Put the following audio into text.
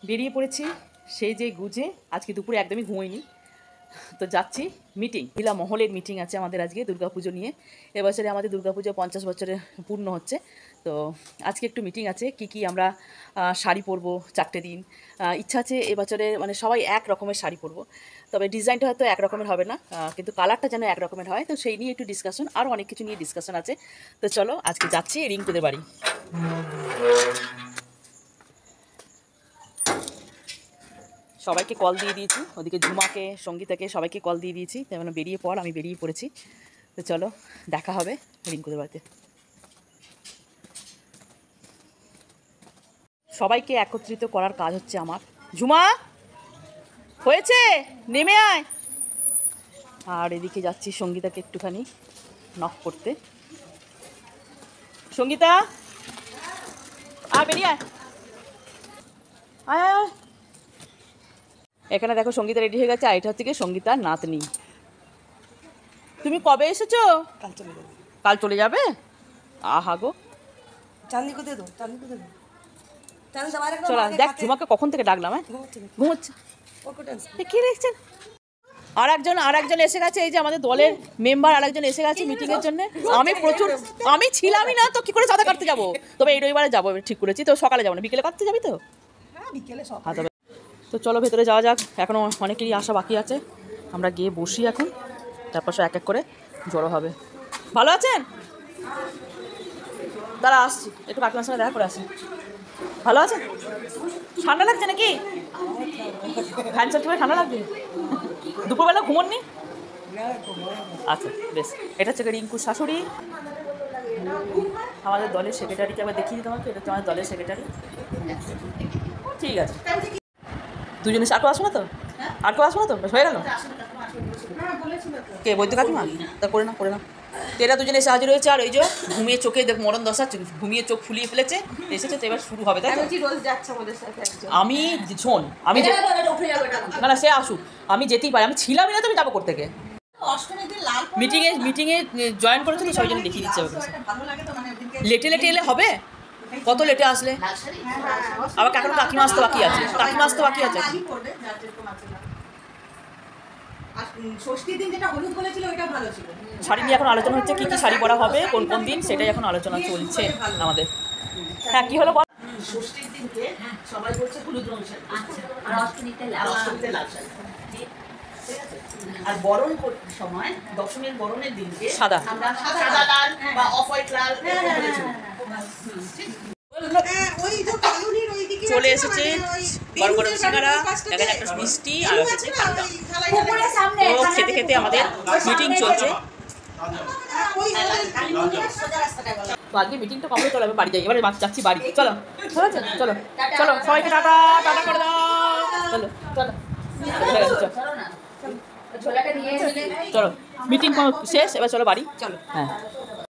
বেরিয়ে পড়েছি সেই যে গুজে। আজকে দুপুরে একদমই ঘুমোইনি, তো যাচ্ছি মিটিং, মহিলা মহলের মিটিং আছে আমাদের আজকে দুর্গাপুজো নিয়ে। এবছরে আমাদের দুর্গাপুজো 50 বছরে পূর্ণ হচ্ছে, তো আজকে একটু মিটিং আছে। কি আমরা শাড়ি পরবো 4টে দিন, ইচ্ছা আছে এবছরে মানে সবাই এক রকমের শাড়ি পরবো, তবে ডিজাইনটা হয়তো এক রকমের হবে না, কিন্তু কালারটা যেন এক রকমের হয়, তো সেই নিয়ে একটু ডিসকাশন, আরও অনেক কিছু নিয়ে ডিসকাশন আছে। তো চলো আজকে যাচ্ছি রিঙ্কুদের বাড়ি। সবাইকে কল দিয়ে দিয়েছি, ওদিকে ঝুমাকে, সঙ্গীতাকে সবাইকে কল দিয়ে দিয়েছি, তেমন বেরিয়ে পড়, আমি বেরিয়ে পড়েছি। তো চলো দেখা হবে রিঙ্কুদের বাড়িতে। সবাইকে একত্রিত করার কাজ হচ্ছে আমার। ঝুমা হয়েছে, নেমে আয়। আর এদিকে যাচ্ছি সঙ্গীতাকে একটুখানি নক করতে। সঙ্গীতা আর বেরিয়ে আয়, আয় আয়। এখানে দেখো সঙ্গীতা রেডি হয়ে গেছে, আর এটা হচ্ছে কি সঙ্গীতার নাতনি। তুমি কবে এসেছো? কাল চলে যাবে। কাল চলে যাবে? আহা গো, চাঁদনি কোথায় দো? চাঁদনি কোথায় দো? চাঁদনি যাবার একদম চলো আগে দেখ খাতে- ঝুমাকে কখন থেকে ডাকলাম, হ্যাঁ ঘুমোচ্ছে না। ঘুমোচ্ছে। ওকে টেনশন। কি দেখছেন? আর একজন এসে গেছে, এই যে আমাদের দলের মেম্বার আরেকজন এসে গেছে মিটিং এর জন্য। আমি ছিলামই না, তো কি করে সাদা কাটতে যাবো? তবে এই রবিবারে যাবো ঠিক করেছি, তো সকালে যাবো না, বিকেলে কাটতে যাবি তো? হ্যাঁ বিকেলে সব। হ্যাঁ তবে তো চলো ভেতরে যাওয়া যাক, এখনও অনেকেরই আসা বাকি আছে। আমরা গিয়ে বসি এখন, তারপর সব এক এক করে জড়ো হবে। ভালো আছেন? দাঁড়া আসছি, একটু কাকিমার সঙ্গে দেখা করে আসি। ভালো আছেন? ঠান্ডা লাগছে নাকি? ফ্যান চালিয়ে ঠান্ডা লাগবে? দুপুরবেলা ঘুমোননি? আচ্ছা বেশ। এটা হচ্ছে রিঙ্কুর শাশুড়ি, আমাদের দলের সেক্রেটারিকে আবার দেখিয়ে দিই তোমাকে। এটা হচ্ছে আমাদের দলের সেক্রেটারি। ঠিক আছে, দুজনে আর কেউ আসবো না তো? আর কেউ আসবো না তো? বেশ হয়ে গেল। কে বৈদ্য কাকিমা? তা করে না করে না। তো এরা দুজনে এসে হাজির হয়েছে, আর ওই যে ঘুমিয়ে চোখে দেখ মরণ দশা, ঘুমিয়ে চোখ ফুলিয়ে ফেলেছে, এসেছে। তো এবার শুরু হবে, তাই তো? আমি শোন, আমি না না সে আসুক, আমি যেতেই পারি, আমি ছিলামই না তো, আমি যাবো কোত্থেকে? মিটিংয়ে জয়েন করেছে তো, সবাই জন্য দেখিয়ে দিচ্ছে। লেটে এলে হবে? কত লেটে আসলে? আবার এখন কাকিমা আসতে বাকি আছে, কাকিমা আসতে বাকি আছে। শাড়ি নিয়ে এখন আলোচনা হচ্ছে, কি কি শাড়ি পরা হবে, কোন কোন দিন, সেটাই এখন আলোচনা চলছে আমাদের। হ্যাঁ কি হলো বল? ষষ্ঠীর দিনকে সবাই বলছে হলুদ রং শাড়ি, আর অষ্টমীতে লাল শাড়ি, আর বরণ করতে সময় দশমীর বরণের দিনকে সাদা, আমরা সাদা লাল বা অফ হোয়াইট লাল চলে এসেছে গরম গরম সিঙ্গারা, এখানে একটা মিষ্টি, আর হচ্ছে ঠান্ডা। তো খেতে খেতে আমাদের মিটিং চলছে। তো আজকে মিটিংটা কমপ্লিট হলো, আমি বাড়ি যাই, এবারে যাচ্ছি বাড়ি। চলো চলো চলো চলো, সবাইকে টাটা টাটা করে দাও। চলো চলো চলো, মিটিং শেষ, এবার চলো বাড়ি। চলো হ্যাঁ।